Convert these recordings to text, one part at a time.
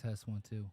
test one too.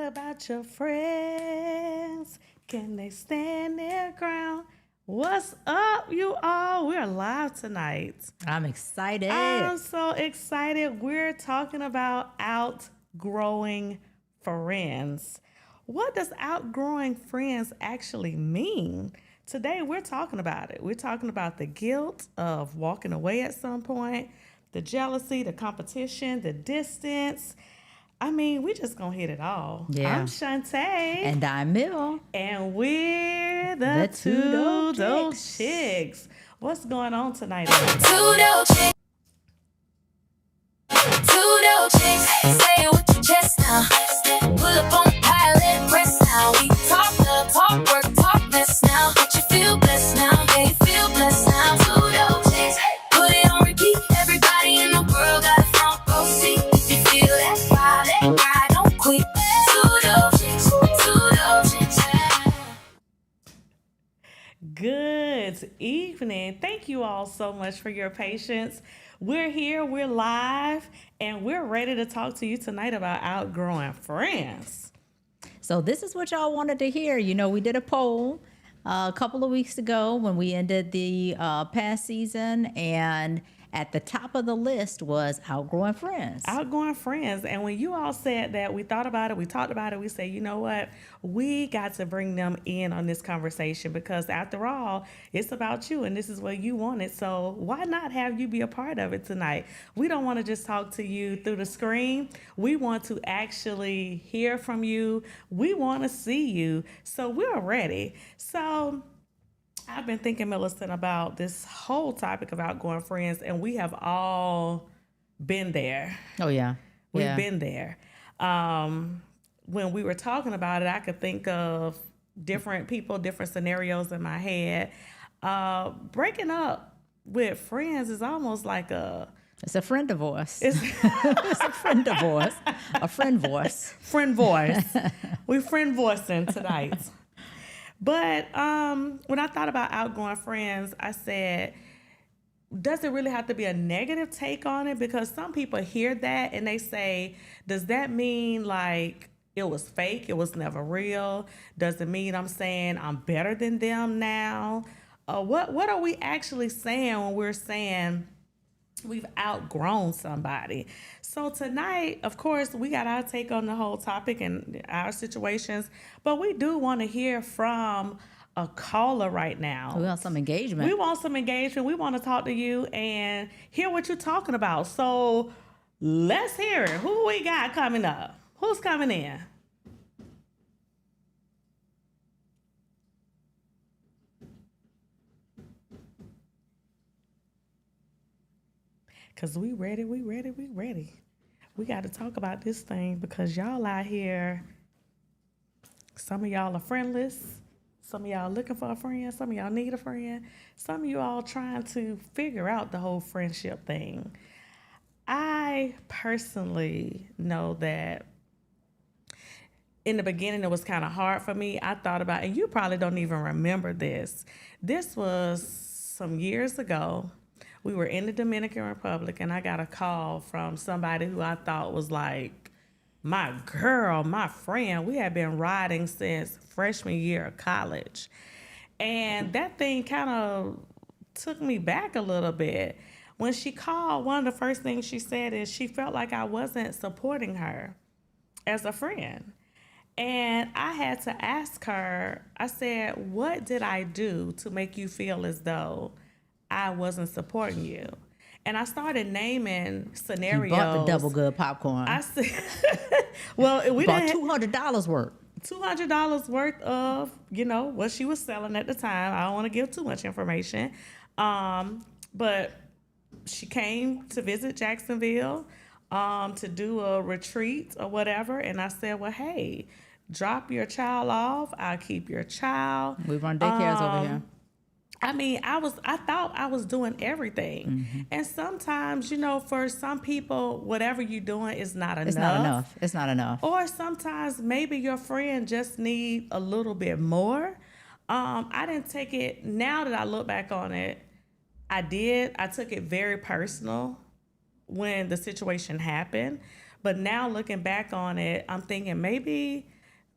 about your friends? Can they stand their ground? What's up, you all? We're live tonight. I'm excited. I'm so excited. We're talking about outgrowing friends. What does outgrowing friends actually mean? Today, we're talking about it. We're talking about the guilt of walking away at some point, the jealousy, the competition, the distance. I mean, we just gonna hit it all. Yeah. I'm Shantae. And I'm Mill. And we're the two dope chicks. What's going on tonight, everybody? Two dope chicks. Two dope chicks. Say it with your chest now. Pull up on the pilot, press now. We talk love, talk work, talk mess now. But you feel blessed now. Yeah, you feel blessed now. Two dope chicks. Put it on repeat. Everybody in the world got a front row seat. If you feel that fire, don't quit. Two dope chicks. Two dope chicks. Good evening. Thank you all so much for your patience. We're here, we're live, and we're ready to talk to you tonight about outgrowing friends. So this is what y'all wanted to hear. You know, we did a poll a couple of weeks ago when we ended the past season, and at the top of the list was outgrowing friends. Outgrowing friends. And when you all said that, we thought about it, we talked about it, we said, you know what? We got to bring them in on this conversation because after all, it's about you and this is what you wanted. So why not have you be a part of it tonight? We don't want to just talk to you through the screen. We want to actually hear from you. We want to see you. So we're ready. So I've been thinking, Millicent, about this whole topic of outgoing friends, and we have all been there. Oh, yeah. We've been there. When we were talking about it, I could think of different people, different scenarios in my head. Breaking up with friends is almost like It's a friend divorce. It's a friend divorce. A friend voice. Friend voice. We friend voicing tonight. But when I thought about outgoing friends, I said, does it really have to be a negative take on it? Because some people hear that and they say, does that mean like it was fake? It was never real? Does it mean I'm saying I'm better than them now? What are we actually saying when we're saying we've outgrown somebody? So tonight, of course, we got our take on the whole topic and our situations, but we do want to hear from a caller right now. We want some engagement. We want some engagement. We want to talk to you and hear what you're talking about. So let's hear it. Who we got coming up? Who's coming in? Because we ready. We got to talk about this thing because y'all out here, some of y'all are friendless. Some of y'all looking for a friend. Some of y'all need a friend. Some of you all trying to figure out the whole friendship thing. I personally know that in the beginning, it was kind of hard for me. I thought about, and you probably don't even remember this. This was some years ago. We were in the Dominican Republic, and I got a call from somebody who I thought was like my girl, my friend. We had been riding since freshman year of college. And that thing kind of took me back a little bit. When she called, one of the first things she said is she felt like I wasn't supporting her as a friend. And I had to ask her, I said, what did I do to make you feel as though I wasn't supporting you? And I started naming scenarios. You bought the double good popcorn. I said, well, we bought didn't $200 worth. $200 worth of, what she was selling at the time. I don't want to give too much information. But she came to visit Jacksonville to do a retreat or whatever. And I said, well, hey, drop your child off. I'll keep your child. We run daycares over here. I mean, I thought I was doing everything. Mm-hmm. And sometimes, for some people, whatever you're doing is not enough. It's not enough. It's not enough. Or sometimes maybe your friend just need a little bit more. I didn't take it, now that I look back on it, I took it very personal when the situation happened. But now looking back on it, I'm thinking maybe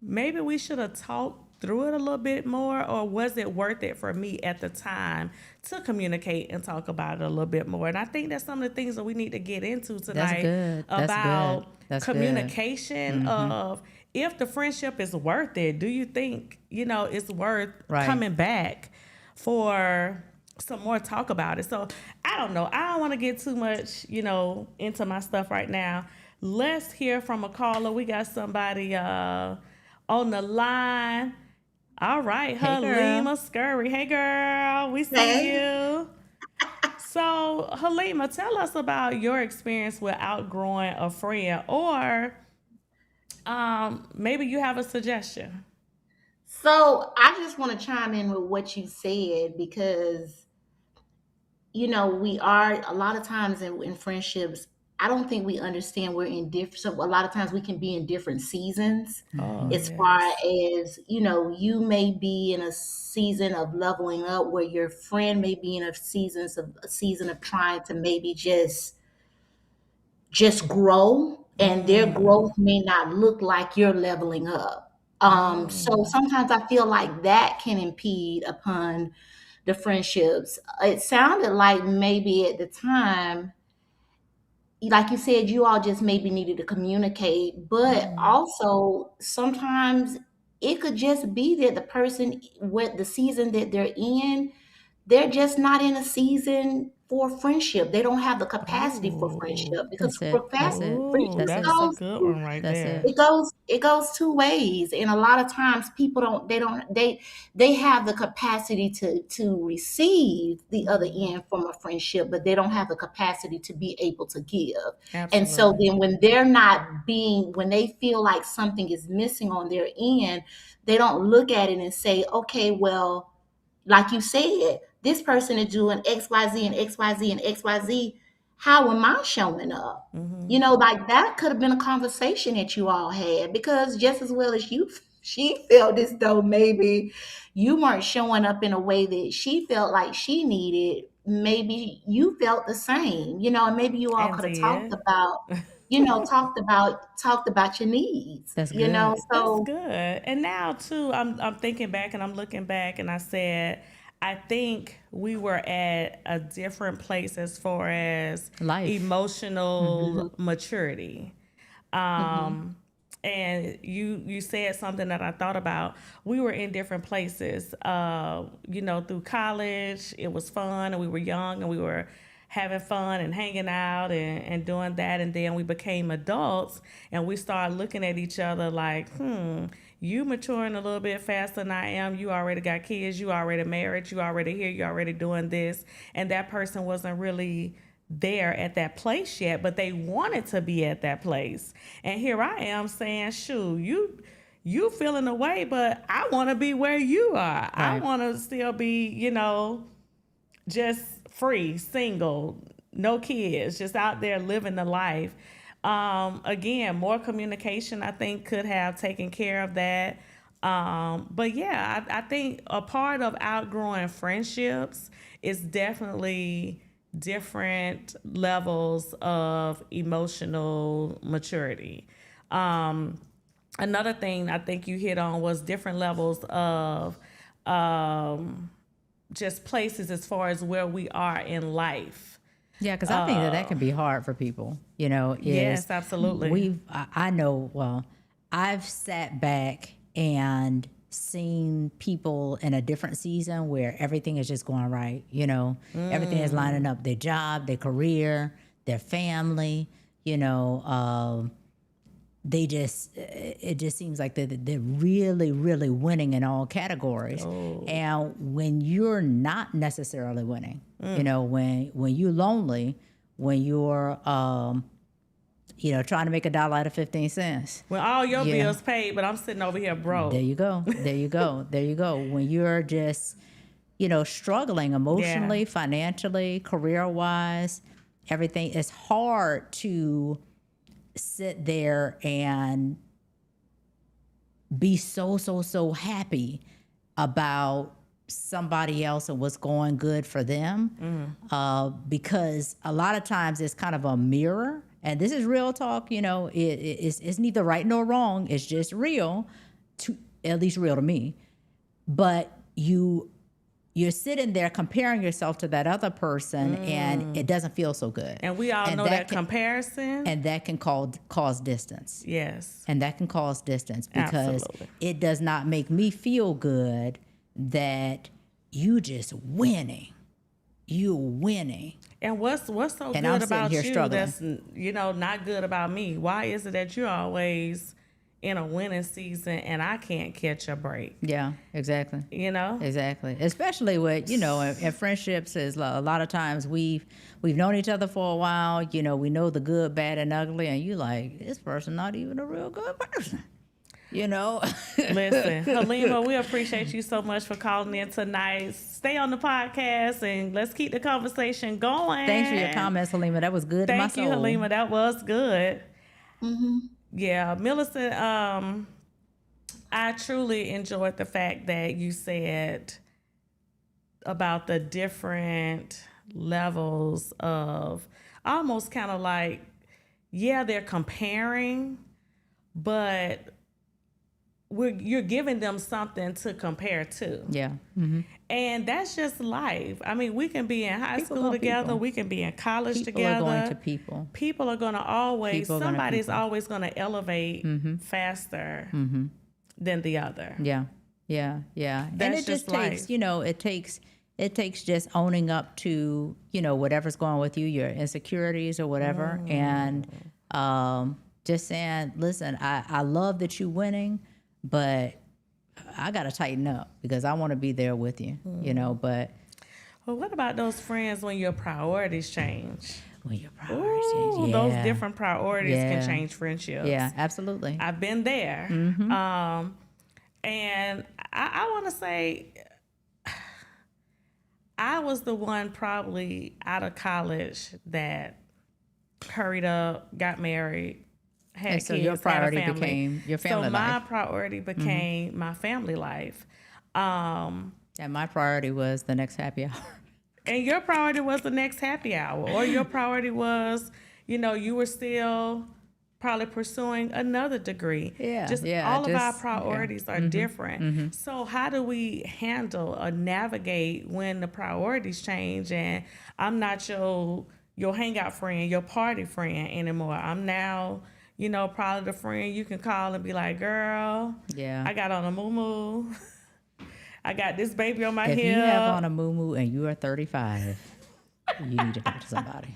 maybe we should have talked through it a little bit more, or was it worth it for me at the time to communicate and talk about it a little bit more? And I think that's some of the things that we need to get into tonight good. That's about good. That's good. communication of if the friendship is worth it. Do you think, it's worth Right. coming back for some more talk about it? So I don't know. I don't want to get too much, into my stuff right now. Let's hear from a caller. We got somebody on the line. All right, Hey, Halima Scurry. Hey, girl, we see you. So, Halima, tell us about your experience with outgrowing a friend, or maybe you have a suggestion. So I just want to chime in with what you said because, we are a lot of times in friendships. I don't think we understand we're in different. So a lot of times we can be in different seasons Oh, as far yes. as, you may be in a season of leveling up where your friend may be in a season of trying to maybe just grow, and their growth may not look like you're leveling up. So sometimes I feel like that can impede upon the friendships. It sounded like maybe at the time, like you said, you all just maybe needed to communicate, but also sometimes it could just be that the person with the season that they're just not in a season for friendship. They don't have the capacity for Oh, friendship because That's it. That's it. oh, That's friendship it. that's a goes good one right That's there. it. it goes two ways, and a lot of times people they have the capacity to receive the other end from a friendship, but they don't have the capacity to be able to give. And so Absolutely. then when they feel like something is missing on their end, they don't look at it and say, okay, well, like you said, this person is doing XYZ and XYZ and XYZ. How am I showing up? Like that could have been a conversation that you all had, because just as well as she felt as though maybe you weren't showing up in a way that she felt like she needed. Maybe you felt the same, and maybe you all And could have talked did. about, talked about your needs, That's good. That's so good. And now too, I'm thinking back and I'm looking back and I said, I think we were at a different place as far as Life. emotional maturity. mhm. And you said something that I thought about. We were in different places. Through college, it was fun and we were young and we were having fun and hanging out and doing that. And then we became adults and we started looking at each other like, you maturing a little bit faster than I am. You already got kids, you already married, you already here, you already doing this. And that person wasn't really there at that place yet, but they wanted to be at that place. And here I am saying, "Shoo, you feeling away, but I want to be where you are. I Right. want to still be, just free, single, no kids, just out there living the life." Again, more communication I think could have taken care of that. But yeah, I think a part of outgrowing friendships is definitely different levels of emotional maturity. Another thing I think you hit on was different levels of just places as far as where we are in life. Yeah, because I think that can be hard for people. Yes, absolutely. I know, well, I've sat back and seen people in a different season where everything is just going right. Everything is lining up, their job, their career, their family, it just seems like they're really, really winning in all categories. And when you're not necessarily winning, when you're lonely, when you're trying to make $1 out of 15 cents. When all your Yeah. bills paid, but I'm sitting over here broke. There you go. There you go. There you go. When you're just, struggling emotionally, financially, career-wise, everything, it's hard to sit there and be so happy about somebody else and what's going good for them, because a lot of times it's kind of a mirror, and this is real talk. It's neither right nor wrong, it's just real. at least real to me. But you're sitting there comparing yourself to that other person, and it doesn't feel so good. And we all know that comparison. And that can cause distance. Yes. And that can cause distance because Absolutely. it does not make me feel good that you just winning. You're winning. And what's so And good I'm sitting about here you struggling. that's, not good about me? Why is it that you're always in a winning season and I can't catch a break? Yeah, exactly. Exactly. Especially with, in friendships, is a lot of times we've known each other for a while. We know the good, bad, and ugly, and you like, this person not even a real good person. Listen, Halima, we appreciate you so much for calling in tonight. Stay on the podcast and let's keep the conversation going. Thanks for your comments, Halima. That was good to my soul. Thank you, Halima. That was good. Mm-hmm. Yeah, Millicent, I truly enjoyed the fact that you said about the different levels of almost kind of like, yeah, they're comparing, but you're giving them something to compare to. Yeah. Mm-hmm. And that's just life. I mean, we can be in high school together. People. We can be in college People together. are going to people. People are going to always, People are gonna somebody's people. always going to elevate faster than the other. Yeah. And That's it just life. takes, it takes just owning up to, whatever's going on with you, your insecurities or whatever. And just saying, listen, I love that you're winning, but I got to tighten up because I want to be there with you, but. Well, what about those friends when your priorities change? When your priorities change, Those different priorities can change friendships. Yeah, absolutely. I've been there. And I want to say I was the one probably out of college that hurried up, got married, had And so kids, your priority had a family. became your family So my life. priority became my family life. And my priority was the next happy hour. And your priority was the next happy hour, or your priority was, you were still probably pursuing another degree. All of our priorities are different. So how do we handle or navigate when the priorities change and I'm not your hangout friend, your party friend anymore? I'm now, probably the friend you can call and be like, girl, I got on a moo-moo. I got this baby on my If hip. you have on a moo-moo and you are 35, you need to talk to somebody.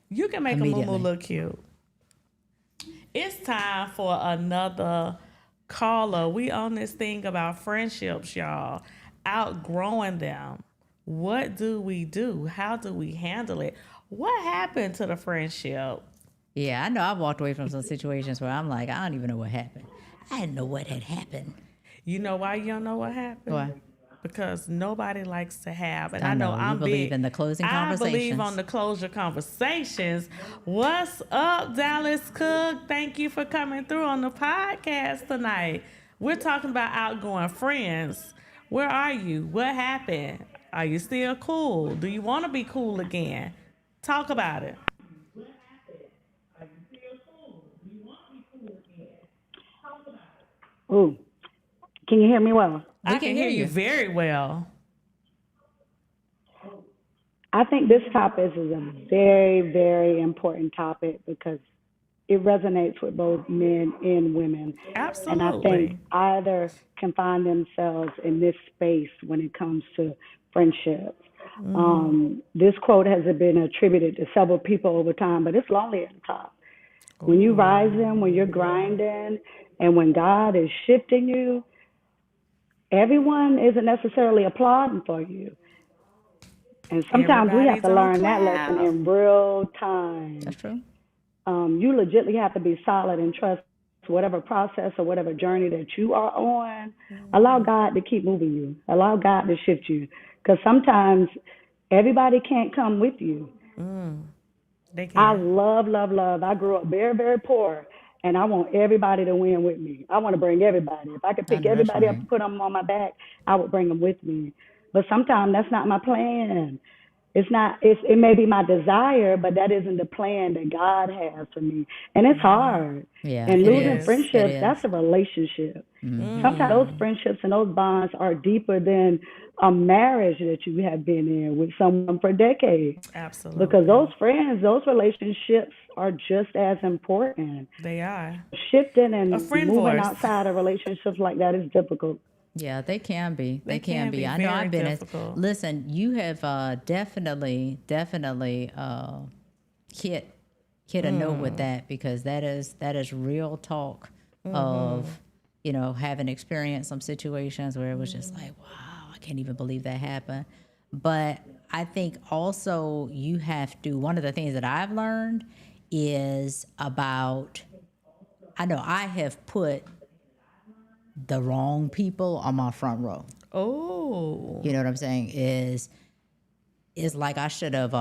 You can make a moo-moo look cute. It's time for another caller. We on this thing about friendships, y'all. Outgrowing them. What do we do? How do we handle it? What happened to the friendship? Yeah, I know I've walked away from some situations where I'm like, I don't even know what happened. I didn't know what had happened. You know why you don't know what happened? Why? Because nobody likes to have, and I I know know, you I'm believe big. in the closing I believe conversations. on the closure conversations. What's up, Dallas Cook? Thank you for coming through on the podcast tonight. We're talking about outgoing friends. Where are you? What happened? Are you still cool? Do you want to be cool again? Talk about it. Ooh, can you hear me well? I can hear you very well. I think this topic is a very, very important topic because it resonates with both men and women. Absolutely. And I think either can find themselves in this space when it comes to friendships. This quote has been attributed to several people over time, but it's lonely at the top. When you rising, when you're grinding, and when God is shifting you, everyone isn't necessarily applauding for you. And sometimes we have to learn that lesson in real time. That's true. You legitimately have to be solid and trust whatever process or whatever journey that you are on. Allow God to keep moving you. Allow God to shift you. Because sometimes everybody can't come with you. They can. I love, love, love. I grew up very, very poor, and I want everybody to win with me. I want to bring everybody. If I could pick everybody up and put them on my back, I would bring them with me. But sometimes that's not my plan. It's not. It may be my desire, but that isn't the plan that God has for me. And it's hard. Yeah, And it losing is. is. It friendships, is. that's a relationship. Mm-hmm. Sometimes those friendships and those bonds are deeper than a marriage that you have been in with someone for decades. Because Absolutely. those friends, those relationships are just as important. They are. Shifting A and friend moving voice. outside of relationships like that is difficult. Yeah, they can be. They They can can be. be I know very I've been as, difficult. listen, you have definitely hit a note with that, because that is real talk of, having experienced some situations where it was just like, wow, I can't even believe that happened. But I think also you have to, one of the things that I've learned is about, I know I have put the wrong people on my front row. Oh, You know what I'm saying? Is like I should have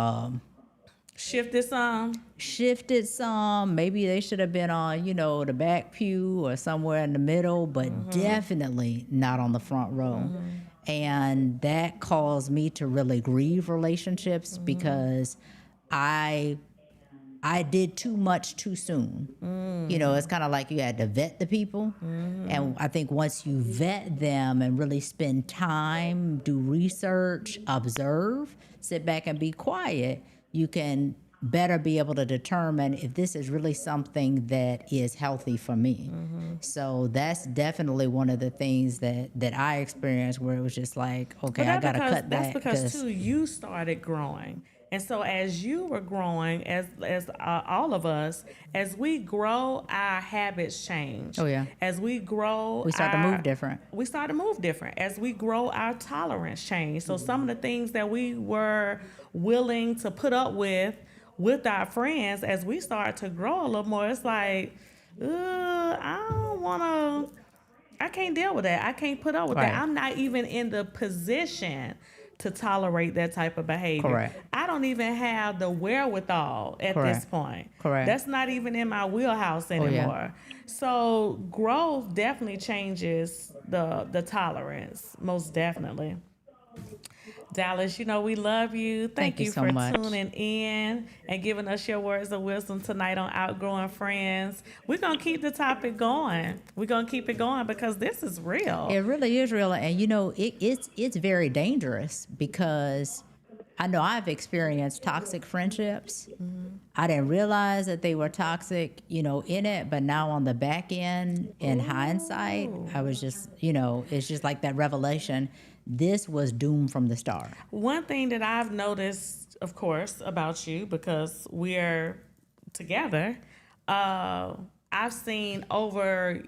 shifted some. shifted some. Maybe they should have been on, the back pew or somewhere in the middle, but definitely not on the front row. And that caused me to really grieve relationships, because I I did too much too soon. It's kind of like you had to vet the people. And I think once you vet them and really spend time, do research, observe, sit back and be quiet, you can better be able to determine if this is really something that is healthy for me. So that's definitely one of the things that I experienced, where it was just like, okay, I got to cut That's back, because because too you started growing, and so as you were growing, as all of us, as we grow, our habits change. Oh, yeah. As we grow, we start to move different. We start to move different. As we grow, our tolerance change. So some of the things that we were willing to put up with our friends, as we start to grow a little more, it's like, I don't want to. I can't deal with that. I can't put up with that. Right. I'm not even in the position to tolerate that type of behavior. Correct. I don't even have the wherewithal at this Correct. point. Correct. That's not even in my wheelhouse yeah. anymore. So growth definitely changes the tolerance, most definitely. Dallas, we love you. Thank you you so for much. tuning in and giving us your words of wisdom tonight on Outgrowing Friends. We're going to keep the topic going. We're going to keep it going because this is real. It really is real, and it's very dangerous, because I know I've experienced toxic friendships. I didn't realize that they were toxic, in it, but now on the back end, in hindsight, I was just, it's just like that revelation. This was doomed from the start. One thing that I've noticed, of course, about you, because we're together, I've seen over,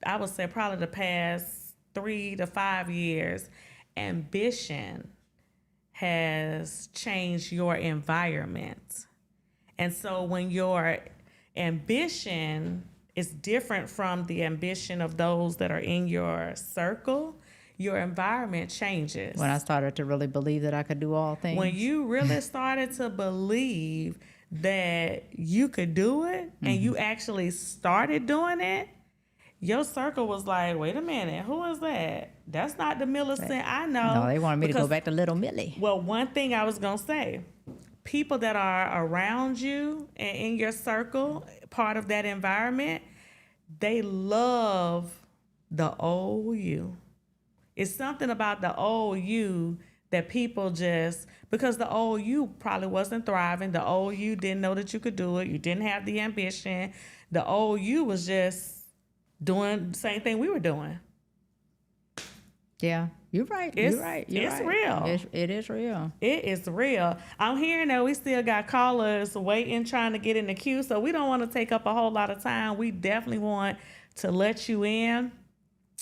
I would say probably the past 3 to 5 years, ambition has changed your environment. And so when your ambition is different from the ambition of those that are in your circle, your environment changes. When I started to really believe that I could do all things. When you really started to believe that you could do it, and you actually started doing it, your circle was like, wait a minute, who is that? That's not the Millicent I know. No, they wanted me to go Because- back to Little Millie. Well, one thing I was going to say, people that are around you and in your circle, part of that environment, they love the old you. It's something about the old you that people just, because the old you probably wasn't thriving. The old you didn't know that you could do it. You didn't have the ambition. The old you was just doing the same thing we were doing. Yeah, you're right. You're right. It's real. It is real. It is real. I'm hearing that we still got callers waiting, trying to get in the queue, so we don't want to take up a whole lot of time. We definitely want to let you in.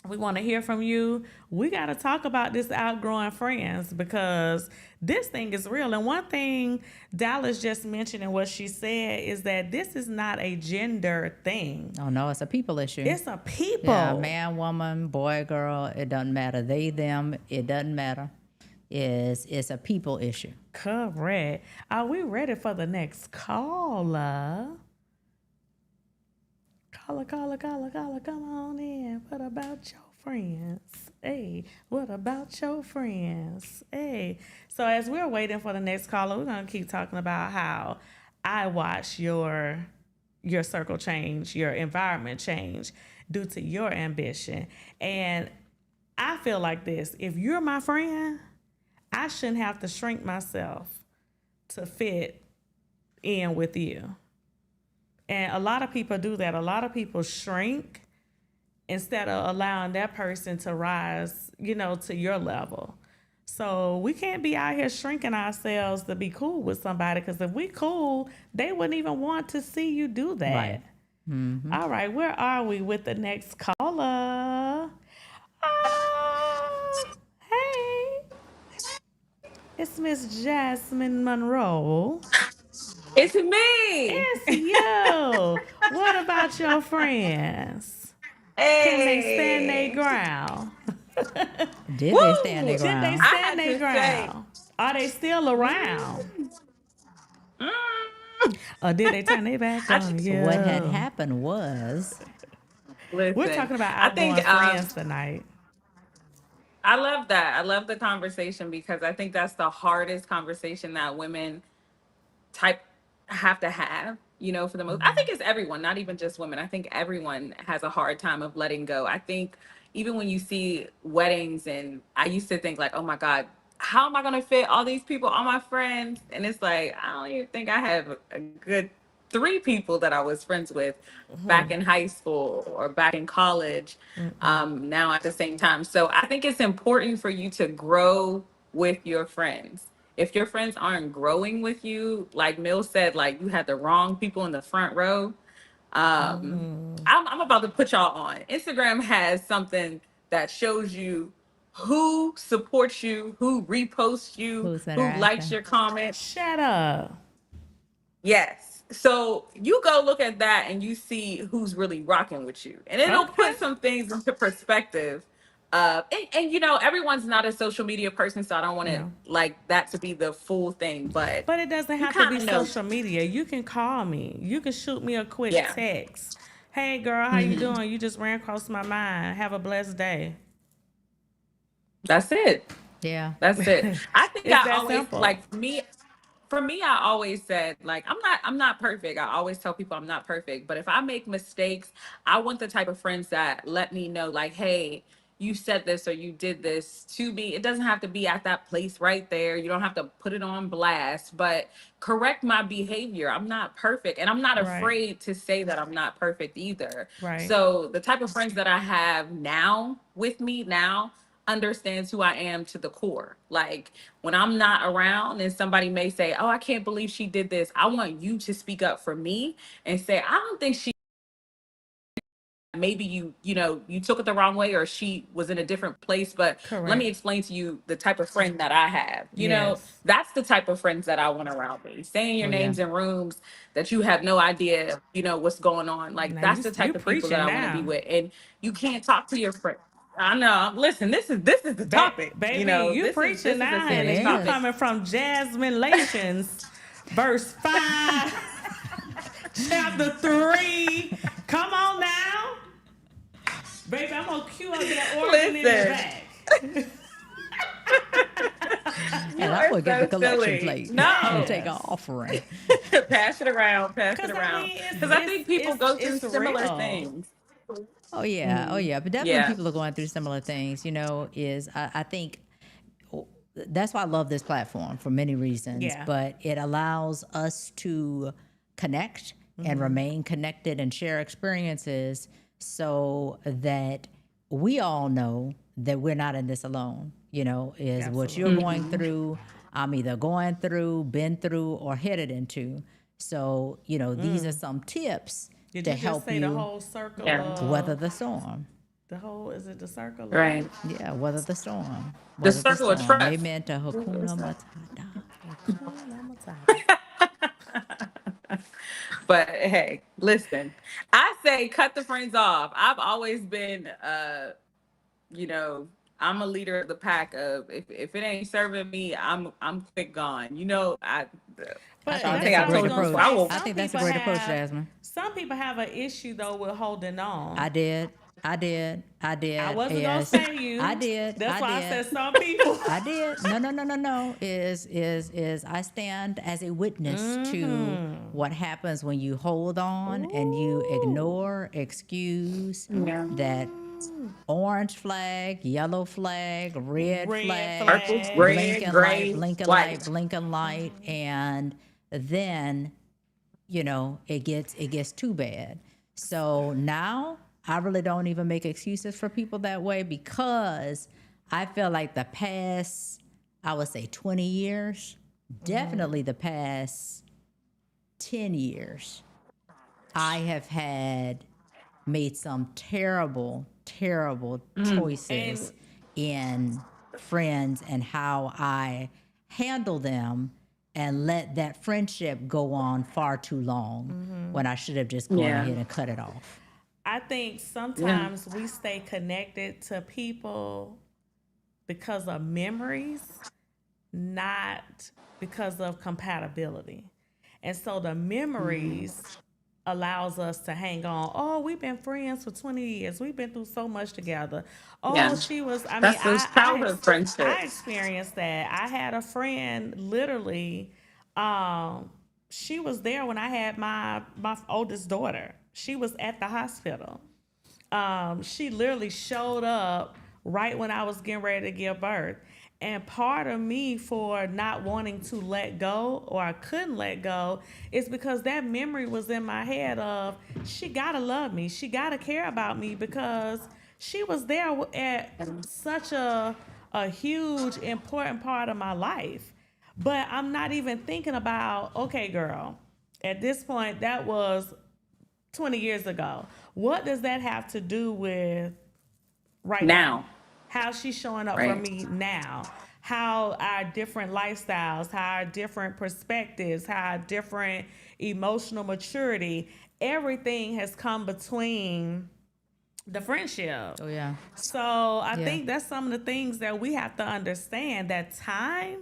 We want to hear from you. We got to talk about this outgrowing friends, because this thing is real. And one thing Dallas just mentioned in what she said is that this is not a gender thing. Oh no, it's a people issue. It's a people. Yeah, man, woman, boy, girl, it doesn't matter. They, them, it doesn't matter. It's a people issue. Correct. Are we ready for the next caller? Caller, come on in. What about your friends? Hey, what about your friends? Hey. So as we're waiting for the next caller, we're gonna keep talking about how I watch your circle change, your environment change due to your ambition. And I feel like this: if you're my friend, I shouldn't have to shrink myself to fit in with you. And a lot of people do that. A lot of people shrink instead of allowing that person to rise, to your level. So we can't be out here shrinking ourselves to be cool with somebody, because if we cool, they wouldn't even want to see you do that. Right. Mm-hmm. All right, where are we with the next caller? Oh, hey, it's Miss Jasmine Monroe. It's me. It's you. What about your friends? Can they stand their Hey. ground? Did they stand Woo. their Did they ground? I stand had their to say, ground? Are they still around? mm, mm. Or did they turn their back I on What had you? happened was, We're listen. talking about I think outgoing friends tonight. I love that. I love the conversation because I think that's the hardest conversation that women type have to have, for the most. I think it's everyone, not even just women. I think everyone has a hard time of letting go. I think even when you see weddings, and I used to think like, oh my God, how am I going to fit all these people, all my friends? And it's like, I don't even think I have a good three people that I was friends with back in high school or back in college, now at the same time. So I think it's important for you to grow with your friends. If your friends aren't growing with you, like Mill said, like you had the wrong people in the front row. I'm about to put y'all on. Instagram has something that shows you who supports you, who reposts you, who's who likes interacting? your comment. Shut up. Yes. So you go look at that and you see who's really rocking with you. And it'll Okay. put some things into perspective. And everyone's not a social media person, so I don't want to No. like that to be the full thing, but But it doesn't you have to be kind of know. social media. You can call me. You can shoot me a quick Yeah. text. Hey girl, how you Hmm. doing? You just ran across my mind. Have a blessed day. That's it. Yeah. That's it. I think It's I that always simple. like me for me, I always said like I'm not perfect. I always tell people I'm not perfect, but if I make mistakes, I want the type of friends that let me know like, hey, you said this or you did this to me. It doesn't have to be at that place right there. You don't have to put it on blast, but correct my behavior. I'm not perfect, and I'm not Right. afraid to say that I'm not perfect either. Right. So the type of friends that I have now with me now understands who I am to the core. Like when I'm not around and somebody may say, "Oh, I can't believe she did this." I want you to speak up for me and say, "I don't think she maybe you took it the wrong way or she was in a different place, but let me Correct. explain to you the type of friend that I have." Yes. That's the type of friends that I want around me. Saying your Oh yeah. names in rooms that you have no idea, what's going on. Like Now that's you the you type of people that preaching I want to be now. with. And you can't talk to your friend. I know. Listen, this is the topic. Baby, you This is preaching this is a now, It honey. serious You topic. is. coming from Jasmine Lations, verse 5, chapter 3. Come on now. Baby, I'm gonna cue up that organ in the Listen, back. you And I'm are gonna get the so collection silly. plate and No. take an Yes. offering. Pass Cause it I around. mean Because I think people go through it's similar real. things. Oh yeah. Oh yeah. But definitely Yeah. people are going through similar things. Is I think that's why I love this platform for many reasons, Yeah. but it allows us to connect and remain connected and share experiences so that we all know that we're not in this alone. Is what you're Absolutely. going through, I'm either going through, been through, or headed into. So, these are some tips Did to you just help say the you whole circle Yeah. weather of the storm. the whole? Is it the circle of Right. what? Yeah, weather the storm. The Weather the circle of storm. trust. Amen to Hakuna Matata. Hakuna Matata. But hey, listen, I say cut the friends off. I've always been you know, I'm a leader of the pack of if it ain't serving me, I'm quick gone. I But think I that's think that's a I what I was great told you gonna before. I approach. say. will I think that's a great approach, Jasmine. Some people have an issue though with holding I on. did. I did. I did. I wasn't gonna Yes. say you. I did. That's I why I did. said some people. I did. No, no, no, no, no. Is I stand as a witness to what happens when you hold on and you Ooh. ignore, excuse Yeah. that orange flag, yellow flag, red Red flag, Purple, flag. red, gray, white. blinking light, and then it gets too bad. So now I really don't even make excuses for people that way because I feel like the past, I would say 20 years, definitely the past 10 years, I have made some terrible, terrible choices And in friends and how I handle them and let that friendship go on far too long when I should have just gone Yeah. ahead and cut it off. I think Yeah. sometimes we stay connected to people because of memories, not because of compatibility. And so the memories allows us to hang on. Oh, we've been friends for 20 years. We've been through so much together. Oh, Yeah. she was, I mean, That's those childhood I friendships. experienced that. I had a friend literally, um, she was there when I had my oldest daughter. She was at the hospital. She literally showed up right when I was getting ready to give birth. And part of me for not wanting to let go or I couldn't let go is because that memory was in my head of she gotta love me. She gotta care about me because she was there at such a huge important part of my life. But I'm not even thinking about, okay, girl, at this point that was 20 years ago. What does that have to do with right now? Now. How she's showing up for Right. me now? How our different lifestyles, how our different perspectives, how our different emotional maturity, everything has come between the friendship. Oh yeah. So I Yeah. think that's some of the things that we have to understand that time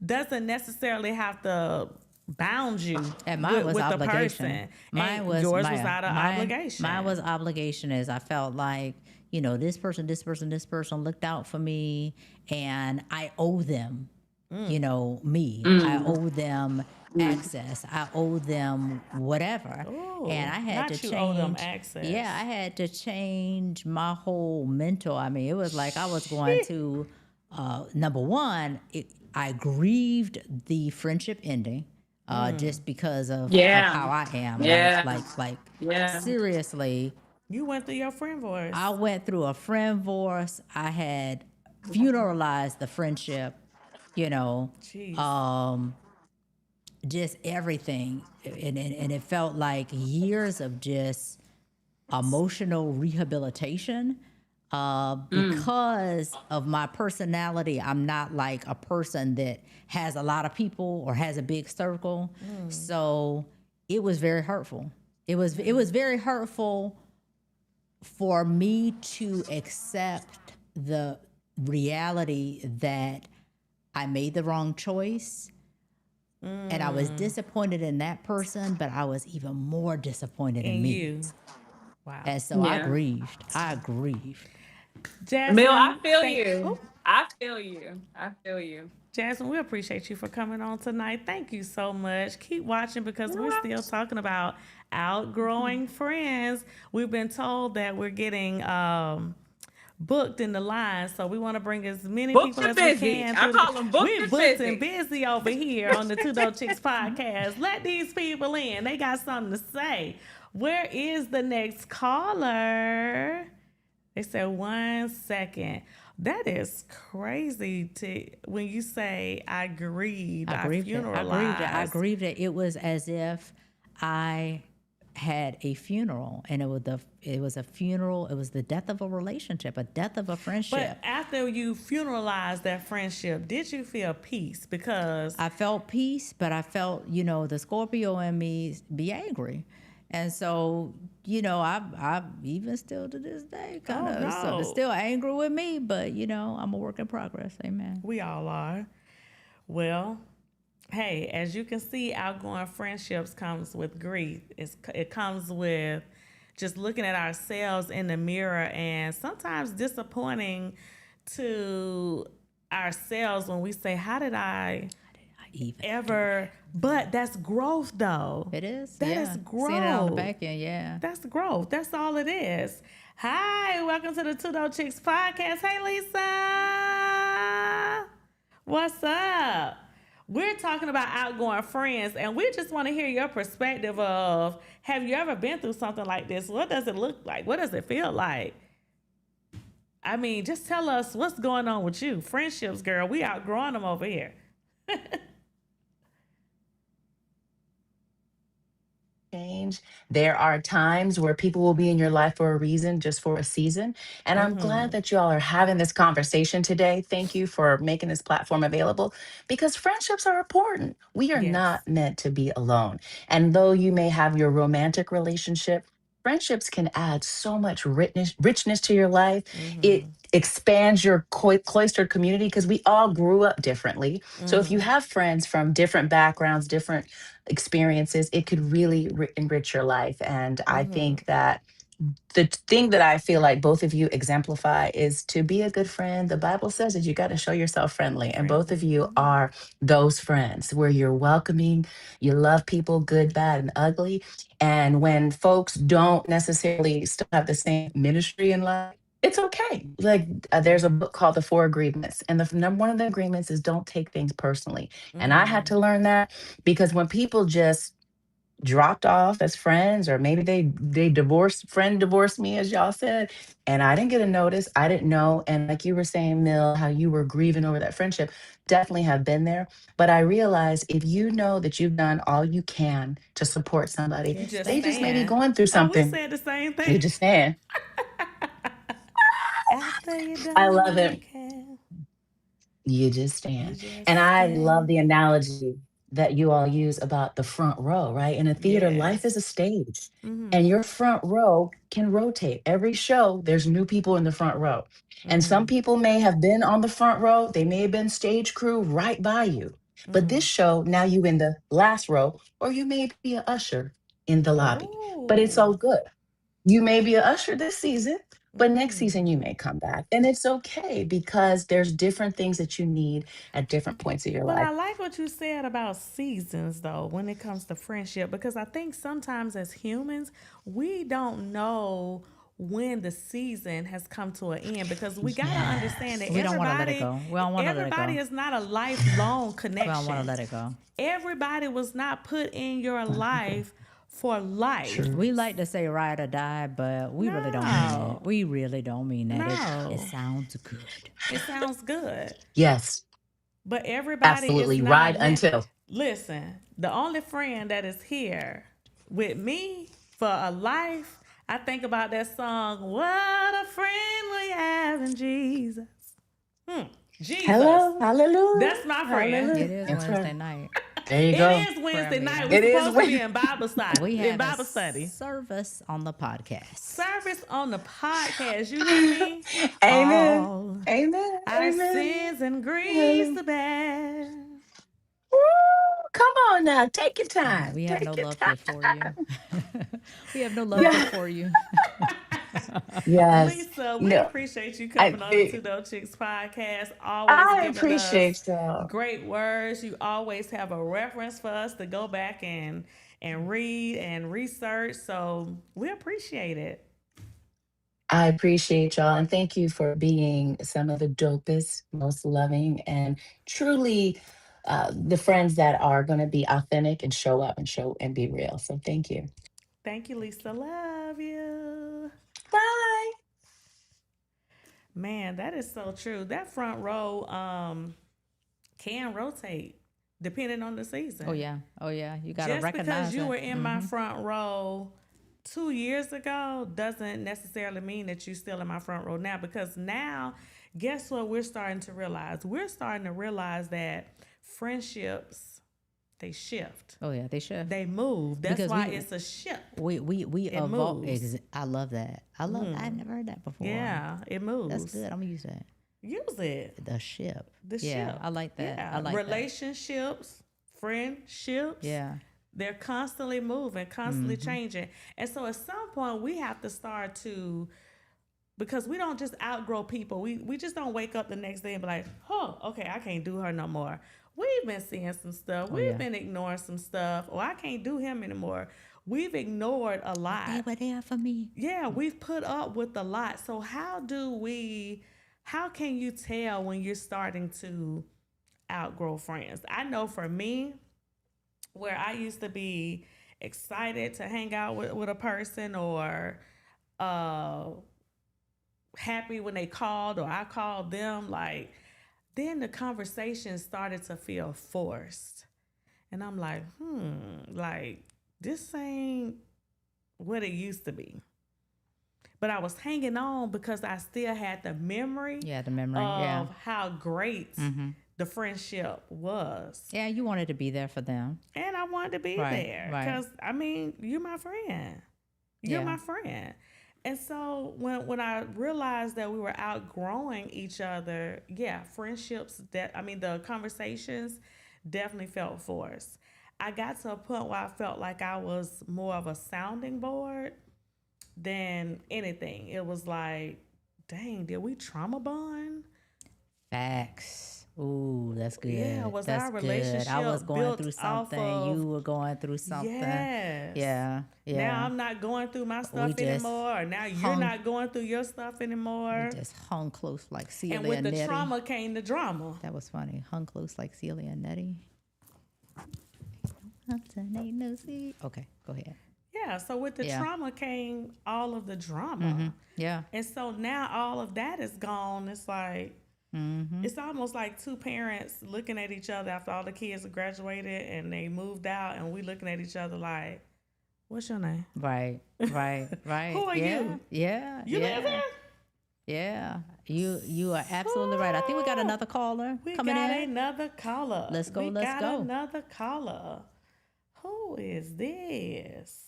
doesn't necessarily have to bound you And mine was with the obligation. person. Mine And was yours was out of mine, obligation. Mine was obligation. Is I felt like this person looked out for me, and I owe them. Me. I owe them access. I owe them whatever. Ooh, And I had to not you owe them change. access. Yeah, I had to change my whole mental. I mean, it was like I was going to. Number one, I grieved the friendship ending. Just because of Yeah. how I am. Yeah. Like Yeah. seriously, You went through your friend voice. I went through a friend divorce. I had funeralized the friendship, you know, Jeez. just everything. And it felt like years of just emotional rehabilitation. Because of my personality, I'm not like a person that has a lot of people or has a big circle. So it was very hurtful. It was very hurtful for me to accept the reality that I made the wrong choice. And I was disappointed in that person, but I was even more disappointed in And me. you. Wow. And so I Yeah. grieved. I grieved. Jasmine. Mill, I feel thank- you. Oh, I feel you. I feel you. Jasmine, we appreciate you for coming on tonight. Thank you so much. Keep watching because we're still talking about outgrowing friends. We've been told that we're getting booked in the line, so we want to bring as many Booked people and as we busy. can. I call them booked We're and booked busy. and busy over here on the Two Dope Chicks podcast. Let these people in. They got something to say. Where is the next caller? They said 1 second. That is crazy to when you say I grieved, I grieved it. I grieved it. I funeralized. grieved it. It was as if I had a funeral, and it was a funeral. It was the death of a relationship, a death of a friendship. But after you funeralized that friendship, did you feel peace? Because I felt peace, but I felt, the Scorpio in me be angry. And so, I even still to this day kind of no. still angry with me, but I'm a work in progress. Amen. we all are. Well, hey, as you can see, outgoing friendships comes with grief. It comes with just looking at ourselves in the mirror, and sometimes disappointing to ourselves when we say, how did I Even ever? But that's growth, though. it is. That yeah. is growth. Seeing it on the back end. Yeah. That's growth. That's all it is. Hi, welcome to the Two Dope Chicks podcast. Hey, Lisa. What's up? We're talking about outgoing friends, and we just want to hear your perspective of, have you ever been through something like this? What does it look like? What does it feel like? I mean, just tell us what's going on with you. Friendships, girl. We outgrowing them over here. Change. There are times where people will be in your life for a reason, just for a season. And I'm glad that you all are having this conversation today. Thank you for making this platform available because friendships are important. We are Yes. not meant to be alone. And though you may have your romantic relationship, friendships can add so much richness to your life. It expands your cloistered community because we all grew up differently. So if you have friends from different backgrounds, different experiences, it could really enrich your life. And I think that the thing that I feel like both of you exemplify is to be a good friend. The Bible says that you got to show yourself friendly. And both of you are those friends where you're welcoming, you love people, good, bad, and ugly. And when folks don't necessarily still have the same ministry in life, it's okay. Like there's a book called The Four Agreements, and the number one of the agreements is don't take things personally. And I had to learn that because when people just dropped off as friends, or maybe they divorced me, as y'all said, and I didn't get a notice, I didn't know. And like you were saying, Mill, how you were grieving over that friendship, definitely have been there. But I realized if you know that you've done all you can to support somebody, You just they just may be stand. going through Oh, we something, said the same you thing. just stand. After you I done love all you it. can, You just you stand. And just I love stand. the analogy that you all use about the front row, right? In a theater, life is a Yes. stage, and your front row can rotate. Every show, there's new people in the front row. And some people may have been on the front row, they may have been stage crew right by you. But this show, now you in the last row, or you may be an usher in the lobby. But it's Oh. all good. You may be a usher this season, but next season you may come back. And it's okay because there's different things that you need at different points of your But life. I like what you said about seasons, though, when it comes to friendship, because I think sometimes as humans, we don't know when the season has come to an end because we got to understand that Yes. We don't want to let it go. We don't want to let it everybody go. is not a lifelong We don't want to connection. let it go. Everybody was not put in your life for life. True. We like to say ride or die, but we really don't mean that. No. We really don't mean that. It No. sounds good. It sounds good. Yes, But everybody is absolutely. not Ride meant. until. Listen, the only friend that is here with me for a life, I think about that song, What a Friend We Have in Jesus. Jesus. Hello. Hallelujah. That's my friend. It Hallelujah. is That's Wednesday right. night. There you It go. is Wednesday night. meeting. We're It is supposed to be Wed- in Bible study. We In have Bible a study. service on the podcast. Service on the podcast. You hear me? Amen. All Amen. our Amen. sins and griefs Hallelujah. to bear. Woo! Come on now. Take your time. We have no Take your love time. gift for you. We have no love gift Yeah. for you. Yes. Lisa, we No. appreciate you I coming on the Two think Dope Chicks podcast, always I giving us appreciate y'all. great words. You always have a reference for us to go back and read and research. So we appreciate it. I appreciate y'all and thank you for being some of the dopest, most loving, and truly the friends that are going to be authentic and show up and show and be real. So thank you. Thank you, Lisa. Love you. Bye. Man, that is so true. That front row can rotate depending on the season. Oh yeah. Oh yeah. You gotta Just recognize because you it. were in my front row 2 years ago doesn't necessarily mean that you're still in my front row now. Because now, guess what we're starting to realize? We're starting to realize that friendships, they shift. Oh yeah, they should. They move. That's Because why we- it's a shift. We It evolve. moves. I love that. I never heard that before. Yeah, it moves. That's good. I'm gonna use that. Use it. The ship. The yeah, ship. I like that. Yeah. I like that. Relationships, friendships. Yeah. They're constantly moving, constantly changing. And so at some point we have to start to, because we don't just outgrow people. We just don't wake up the next day and be like, oh, okay, I can't do her no more. We've been seeing some stuff. Oh We've yeah. been ignoring some stuff. Or I can't do him anymore. We've ignored a They lot. were there for me. Yeah, we've put up with a lot. So how can you tell when you're starting to outgrow friends? I know for me, where I used to be excited to hang out with a person, or uh happy when they called or I called them, like, then the conversation started to feel forced. And I'm like, like, this ain't what it used to be. But I was hanging on because I still had the memory Yeah, the memory. Yeah. of how great the friendship was. Yeah, you wanted to be there for them. And I wanted to be Right, there. right. Because, I mean, you're my friend. You're Yeah. my friend. And so when I realized that we were outgrowing each other, yeah, friendships, the conversations definitely felt forced. I got to a point where I felt like I was more of a sounding board than anything. It was like, dang, did we trauma bond? Facts. Ooh, that's good. Yeah, was That's our good. relationship I was going built through off something. of, You were going through something. yes. Yeah. Yeah. Now I'm not going through my We stuff just anymore, or now you're hung. not going through your stuff We anymore. just hung close like Celia And with and the Nettie. trauma came the drama. That was funny. Hung close like Celia and Nettie. Hunting ain't no sea. Okay, go ahead. Yeah, so with the Yeah. trauma came all of the drama. Yeah. And so now all of that is gone. It's like, it's almost like two parents looking at each other after all the kids have graduated and they moved out, and we looking at each other like, what's your name? Right. Right. Right. Who are yeah. you? Yeah. You yeah. live here? Yeah. You are absolutely right. I think we got another caller We coming got in. another caller. Let's go, We let's got go. another caller. Who is this?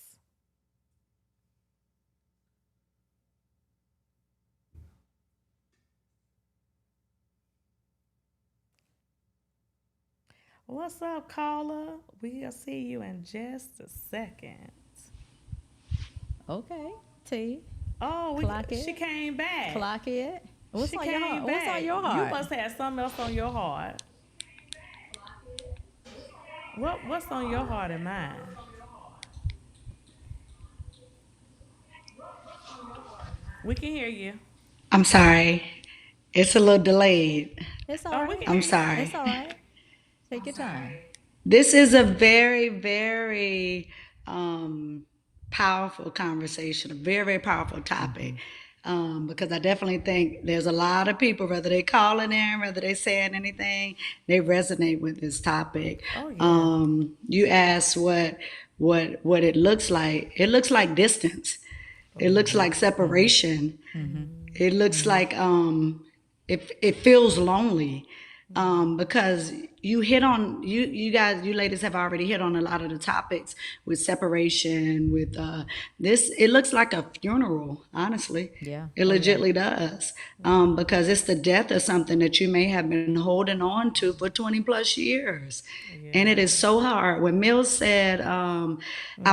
What's up, caller? We'll see you in just a second. Okay. T. Oh, Clock it. she came back. Clock it. What's She on your came heart? back. What's on your heart? You must have something else on your heart. What's on your heart and mine? We can hear you. I'm sorry. It's a little delayed. It's all Oh, right. we can I'm hear you. sorry. It's all right. Take your time. This is a very, very powerful conversation, a very, very powerful topic. Because I definitely think there's a lot of people, whether they calling in, whether they saying anything, they resonate with this topic. Oh, yeah. You asked what it looks like. It looks like distance. It looks like separation. It looks like it feels lonely because you hit on you guys, you ladies have already hit on a lot of the topics with separation, with this. It looks like a funeral, honestly. Yeah. It Oh, yeah. legitly does, because it's the death of something that you may have been holding on to for 20 plus years. And it is so hard. When Mills said, I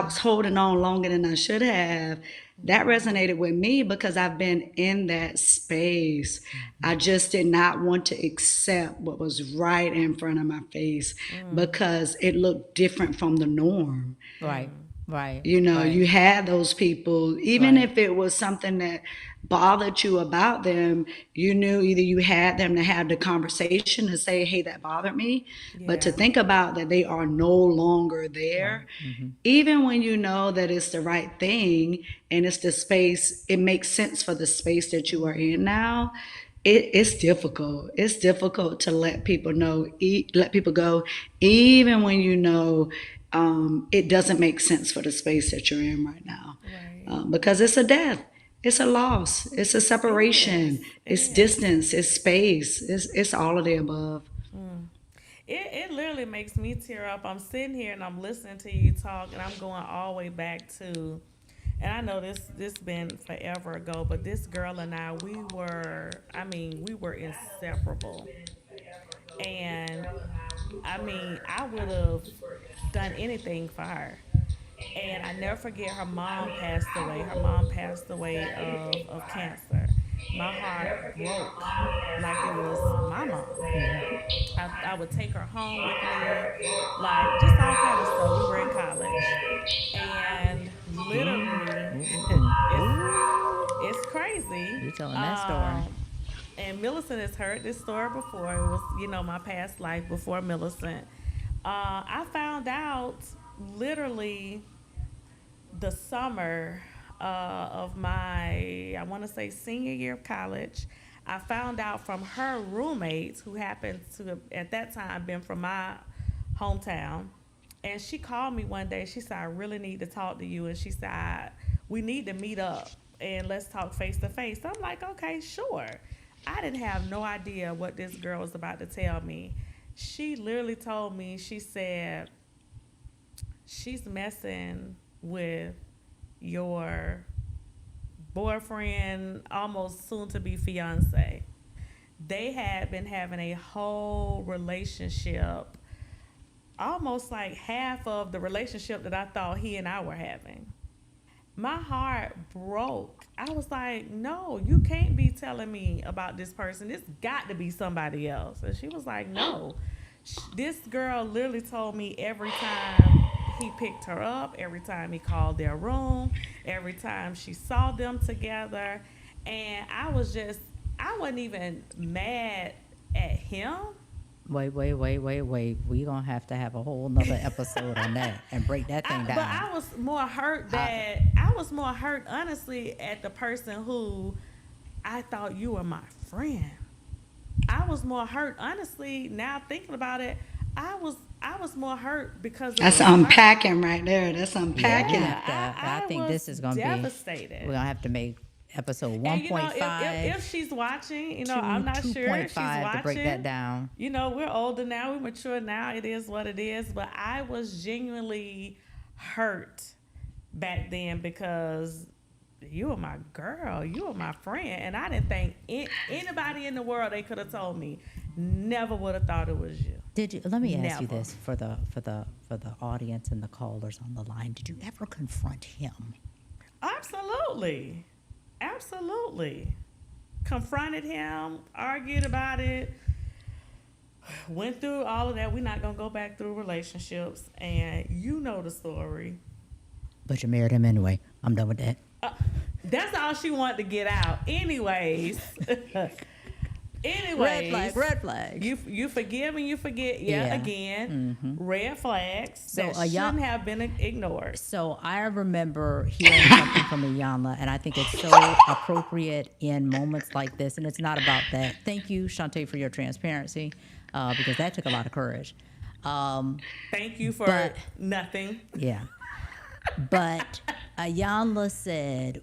was holding on longer than I should have, that resonated with me because I've been in that space. I just did not want to accept what was right in front of my face because it looked different from the norm. Right. Right. You know, right. you had those people, even Right. if it was something that bothered you about them, you knew either you had them to have the conversation to say, hey, that bothered me. But to Yeah. think about that they are no longer there, even when you know that it's the right thing and it's the space, it makes sense for the space that you are in now. It's difficult. It's difficult to let people know, let people go, even when you know it doesn't make sense for the space that you're in right now, Right. because it's a death, it's a loss, it's a It separation, is. It it's is. distance, it's space, it's all of the above. It literally makes me tear up. I'm sitting here and I'm listening to you talk, and I'm going all the way back to, and I know this been forever ago, but this girl and I, we were inseparable. And I mean, I would have done anything for her. And I never forget her mom passed away. Her mom passed away of cancer. My heart broke like it was my mom. I would take her home with me, like just all kind of stuff. We were in college, and literally, it's it's crazy. You telling that story? And Millicent has heard this story before. It was, my past life before Millicent. I found out literally the summer of my, I want to say, senior year of college. I found out from her roommates, who happened to, at that time, been from my hometown. And she called me one day. She said, I really need to talk to you. And she said, we need to meet up and let's talk face to face. I'm like, okay, sure. I didn't have no idea what this girl was about to tell me. She literally told me, she said, she's messing with your boyfriend, almost soon to be fiance. They had been having a whole relationship, almost like half of the relationship that I thought he and I were having. My heart broke. I was like, no, you can't be telling me about this person. It's got to be somebody else. And she was like, no. This girl literally told me every time he picked her up, every time he called their room, every time she saw them together. And I wasn't even mad at him. Wait. We gonna have to have a whole nother episode on that and break that thing down. But I was more hurt honestly at the person who I thought you were my friend. I was more hurt honestly. Now thinking about it, I was more hurt because of That's the hurt. unpacking right there. That's unpacking. I think this is gonna devastated. be. We're gonna have to make episode And 1.5. if she's watching, I'm not sure if she's watching. To break that down. We're older now, we're mature now. It is what it is. But I was genuinely hurt back then because you were my girl, you were my friend, and I didn't think anybody in the world they could have told me. Never would have thought it was you. Did you? Let me ask you Never. this for the audience and the callers on the line. Did you ever confront him? Absolutely. Confronted him, argued about it, went through all of that. We're not gonna go back through relationships, and you know the story. But you married him anyway. I'm done with that. That's all she wanted to get out. Anyways. Red flag. You forgive and you forget again. Red flags that shouldn't have been ignored. So I remember hearing something from Iyanla, and I think it's so appropriate in moments like this. And it's not about that. Thank you, Shantae, for your transparency, because that took a lot of courage. Thank you for nothing. Yeah. But Iyanla said,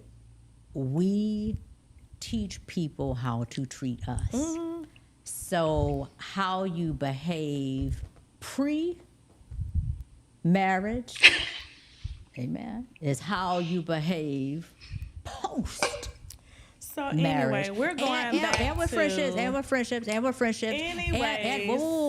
we teach people how to treat us. Mm-hmm. So how you behave pre-marriage, amen, is how you behave post. So marriage. anyway, we're going back and with friendships. Anyways.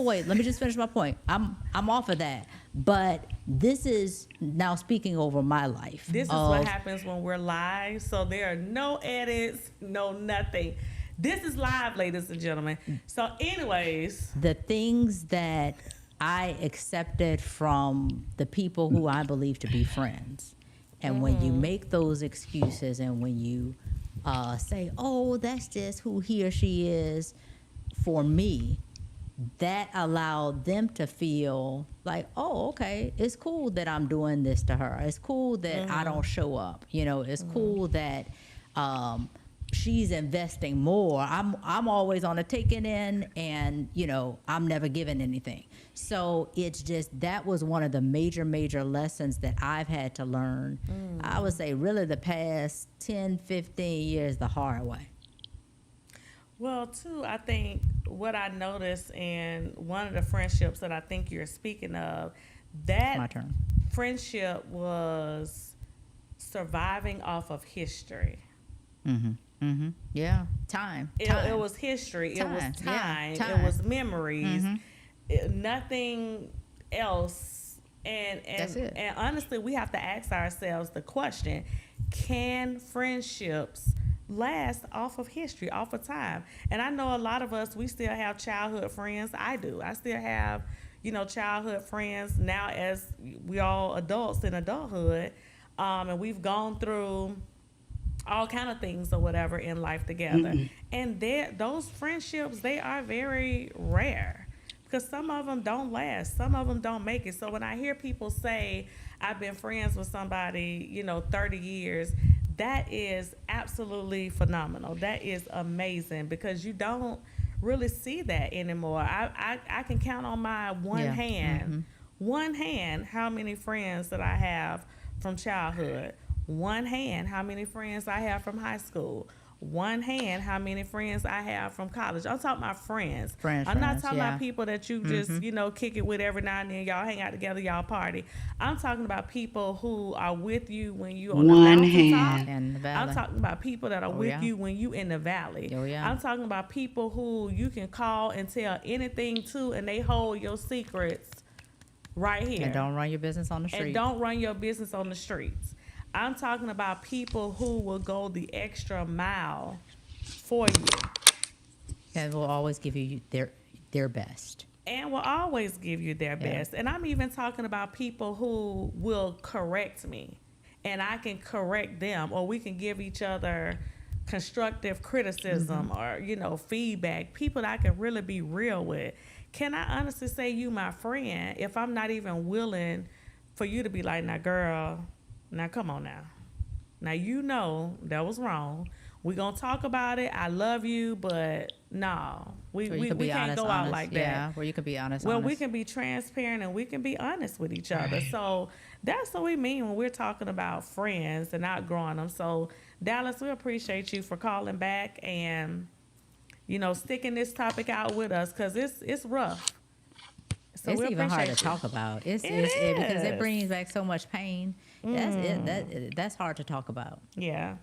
Wait, let me just finish my point. I'm off of that. But this is now speaking over my life. This is what happens when we're live. So there are no edits, no nothing. This is live, ladies and gentlemen. So anyways. The things that I accepted from the people who I believe to be friends. And when you make those excuses and when you say, oh, that's just who he or she is for me, that allowed them to feel like, oh, okay, it's cool that I'm doing this to her. It's cool that I don't show up. It's cool that she's investing more. I'm always on a taking in, and I'm never giving anything. So it's just, that was one of the major lessons that I've had to learn. I would say really the past 10, 15 years the hard way. Well, too, I think what I noticed in one of the friendships that I think you're speaking of, that my turn. Friendship was surviving off of history. Yeah, time. It was history. It was time. Yeah, It was memories. Nothing else That's it. And honestly, we have to ask ourselves the question: can friendships last off of history, off of time? And I know a lot of us, we still have childhood friends. I do. I still have, childhood friends now as we all adults in adulthood, and we've gone through all kind of things or whatever in life together. And those friendships, they are very rare because some of them don't last, some of them don't make it. So when I hear people say I've been friends with somebody 30 years, that is absolutely phenomenal. That is amazing because you don't really see that anymore. I can count on my one hand how many friends that I have from childhood. One hand how many friends I have from high school. One hand how many friends I have from college. I'm talking about friends. I'm not talking about people that you just kick it with every now and then. Y'all hang out together, y'all party. I'm talking about people who are with you when you on the mountaintop. And the valley. I'm talking about people that are with you when you in the valley. I'm talking about people who you can call and tell anything to, and they hold your secrets right here. And don't run your business on the street. And don't run your business on the streets. I'm talking about people who will go the extra mile for you. And will always give you their best. And will always give you their best. And I'm even talking about people who will correct me. And I can correct them. Or we can give each other constructive criticism or, feedback. People that I can really be real with. Can I honestly say you my friend if I'm not even willing for you to be like, now, girl, now come on now. Now that was wrong. We're going to talk about it. I love you, but no. We can't go out like that. Yeah, where you can be honest. Well, we can be transparent and we can be honest with each other. So that's what we mean when we're talking about friends and outgrowing them. So, Dallas, we appreciate you for calling back and, sticking this topic out with us because it's rough. So it's even hard to talk about. It's because it brings back so much pain. That's hard to talk about. Yeah.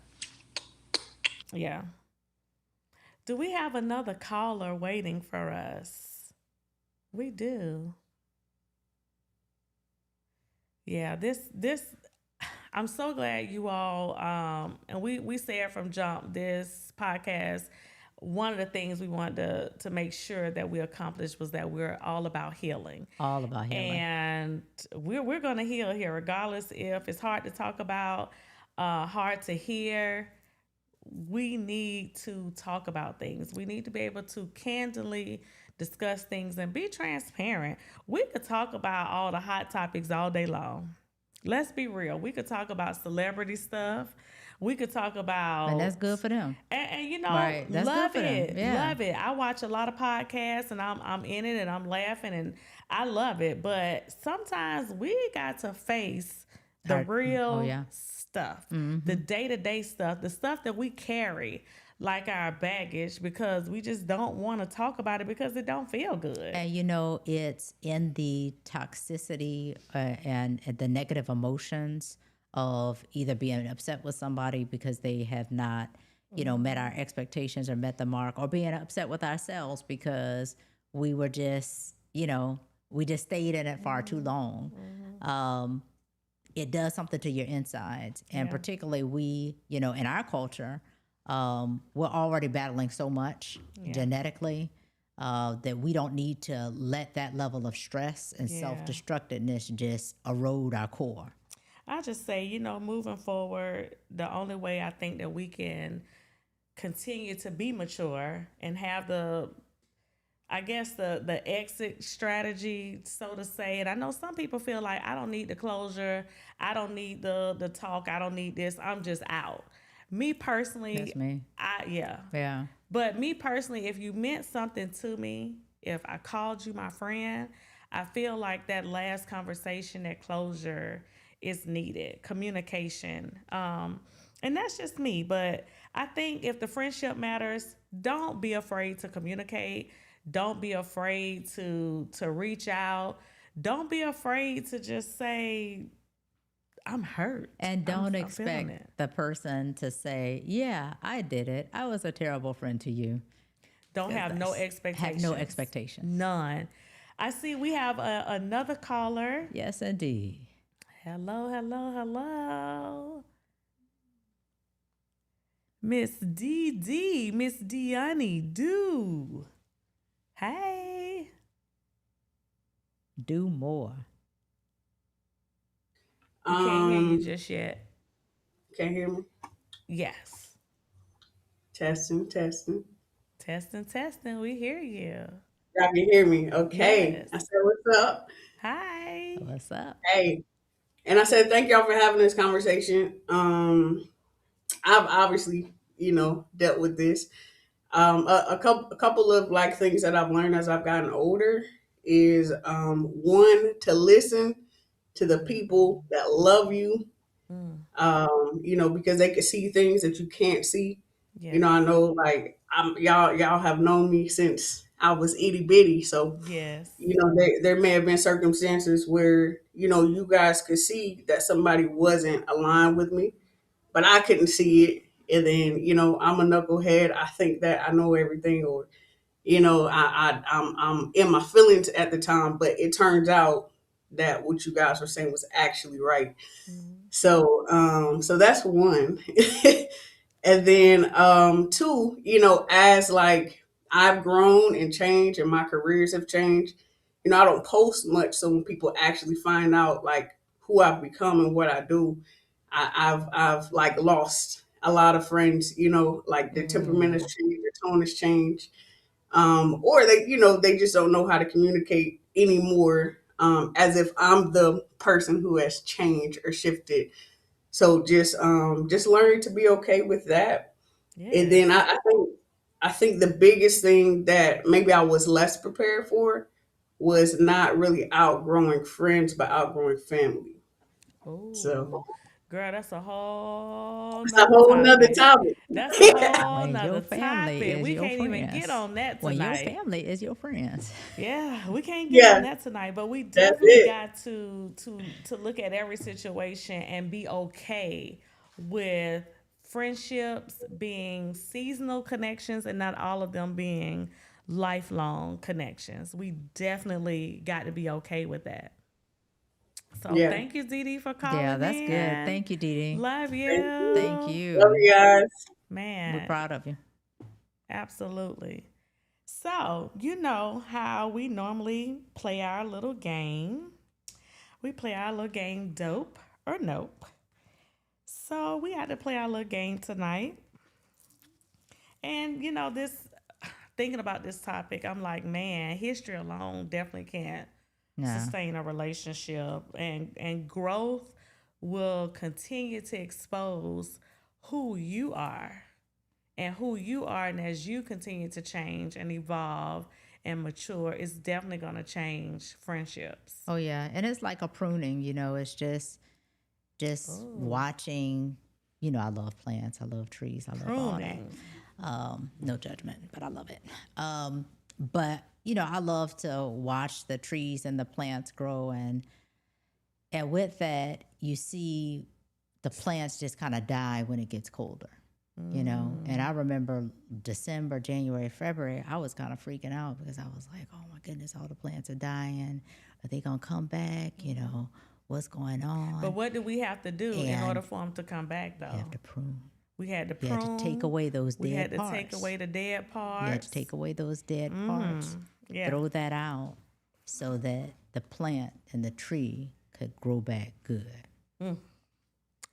Yeah. Do we have another caller waiting for us? We do. Yeah, this I'm so glad you all and we said from jump this podcast, one of the things we wanted to make sure that we accomplished was that we're all about healing. All about healing. And we're going to heal here, regardless if it's hard to talk about, hard to hear. We need to talk about things. We need to be able to candidly discuss things and be transparent. We could talk about all the hot topics all day long. Let's be real. We could talk about celebrity stuff. We could talk about, and that's good for them. And right. That's love good for it, them. Yeah. love it. I watch a lot of podcasts, and I'm in it, and I'm laughing, and I love it. But sometimes we got to face the real stuff, the day-to-day stuff, the stuff that we carry like our baggage because we just don't want to talk about it because it don't feel good. And it's in the toxicity and the negative emotions of either being upset with somebody because they have not, met our expectations or met the mark, or being upset with ourselves because we were just, we just stayed in it far too long. It does something to your insides. And particularly we, in our culture, we're already battling so much genetically that we don't need to let that level of stress and self-destructiveness just erode our core. I just say, moving forward, the only way I think that we can continue to be mature and have the exit strategy, so to say. And I know some people feel like I don't need the closure. I don't need the talk. I don't need this. I'm just out. Me personally, that's me. Yeah. But me personally, if you meant something to me, if I called you my friend, I feel like that last conversation, that closure is needed. Communication. And that's just me. But I think if the friendship matters, don't be afraid to communicate. Don't be afraid to reach out. Don't be afraid to just say, I'm hurt. And don't expect the person to say, yeah, I did it. I was a terrible friend to you. Don't have no expectations. Have no expectations. None. I see we have another caller. Yes, indeed. Hello, hello, hello. Miss DD, Miss Diani, do. Hey. Do more. We can't hear you Um, just yet. can't hear me. Yes. Testing, testing. Testing, testing. We hear you. Y'all can hear me. Okay. Yes. I said, what's up? Hi. What's up? Hey. And I said, thank y'all for having this conversation. I've obviously, dealt with this. A couple of like things that I've learned as I've gotten older is one to listen to the people that love you, Mm, because they can see things that you can't see. yes. I know like y'all have known me since I was itty bitty, so Yes. there may have been circumstances where you guys could see that somebody wasn't aligned with me, but I couldn't see it. And then I'm a knucklehead. I think that I know everything, or I'm in my feelings at the time, but it turns out that what you guys were saying was actually right. Mm, So that's one. And then two, as like I've grown and changed and my careers have changed, I don't post much. So when people actually find out like who I've become and what I do, I've like lost a lot of friends, like their temperament has changed, their tone has changed. Or they just don't know how to communicate anymore. As if I'm the person who has changed or shifted. So just learning to be okay with that. And yes. then I think the biggest thing that maybe I was less prepared for was not really outgrowing friends, but outgrowing family. Oh, So girl, that's a whole it's a nother whole nother topic. topic. That's a whole When your nother family topic. is We your can't even get friends. on that When your tonight. family is your friends. Yeah, we can't get on Yeah, that tonight, but we that's definitely it. got to look at every situation and be okay with friendships being seasonal connections and not all of them being lifelong connections. We definitely got to be okay with that. So Yeah. thank you, Dee Dee, for Yeah, calling that's good. in. Thank you, Dee Dee. Love Thank Thank you. you. Love you. you guys. We're Man, proud of you. absolutely. So, you know how we normally play our little game. We play our little game, Dope or Nope. So, we had to play our little game tonight. And, thinking about this topic, I'm like, man, history alone definitely can't No. sustain a relationship. And growth will continue to expose who you are and who you are, and as you continue to change and evolve and mature, it's definitely going to change friendships. Oh yeah, and it's like a pruning. It's just Oh, watching. I love plants. I love trees. I love all that. pruning. No judgment, but I love it. But I love to watch the trees and the plants grow, and with that, you see the plants just kind of die when it gets colder. And I remember December, January, February, I was kind of freaking out because I was like, oh my goodness, all the plants are dying. Are they going to come back? What's going But on? what do we have to do in order And for them to come back, you have though? to prune. We had to You had to take prune. away those We had dead to take parts. away the dead You had parts. to take away those dead parts, Yeah, throw that out so that the plant and the tree could grow back good.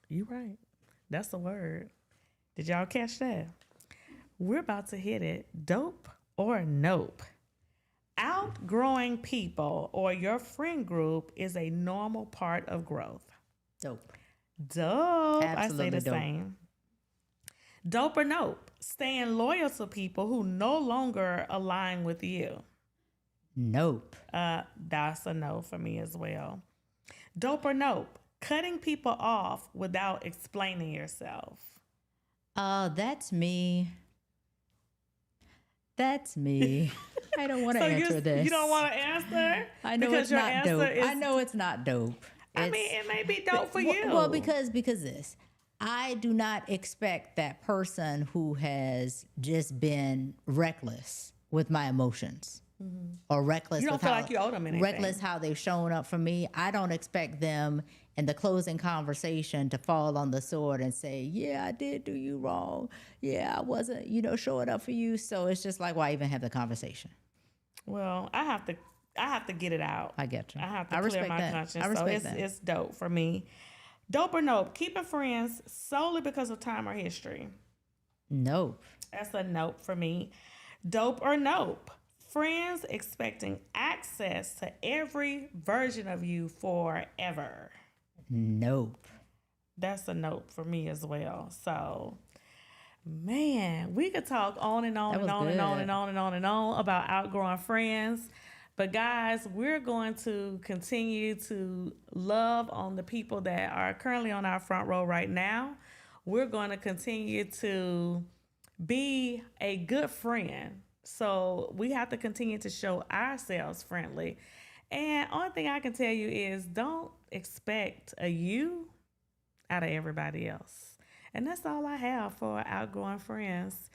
you right. That's the word. Did y'all catch that? We're about to hit it. Dope or nope? Outgrowing people or your friend group is a normal part of growth. Dope. Dope. I say Absolutely the dope. same. Dope or nope? Staying loyal to people who no longer align with you. Nope. That's a no for me as well. Dope or nope? Cutting people off without explaining yourself. That's me. That's me. I don't want to So answer this. you don't want to answer I know because it's your not answer dope. is. I know it's not dope. I mean, it may be dope for you. Well, because this, I do not expect that person who has just been reckless with my emotions or reckless. You don't with feel how, like you owe them anything. Reckless how they've shown up for me. I don't expect them in the closing conversation to fall on the sword and say, yeah, I did do you wrong. Yeah, I wasn't, showing up for you. So it's just like, why even have the conversation? Well, I have to get it out. I get you. I have to I clear respect my that. conscience. I respect so that. it's dope for me. Dope or nope? Keeping friends solely because of time or history. Nope. That's a nope for me. Dope or nope? Friends expecting access to every version of you forever. Nope. That's a nope for me as well. So, man, we could talk on and on That and was on and on good. and on and on and on about outgrowing friends. But guys, we're going to continue to love on the people that are currently on our front row right now. We're going to continue to be a good friend. So we have to continue to show ourselves friendly. And only thing I can tell you is don't expect a you out of everybody else. And that's all I have for outgrowing friends.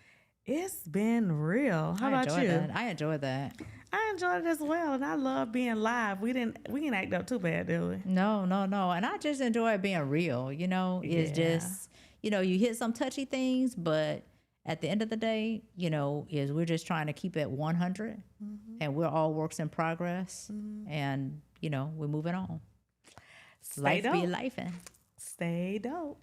It's been real. How about you? I enjoyed that. I enjoyed it as well, and I love being live. We didn't act up too bad, did we? No. And I just enjoy being real. It's Yeah. just, you hit some touchy things, but at the end of the day, is we're just trying to keep it 100 and we're all works in progress and, we're moving on. Stay Life be dope. lifing. Stay dope.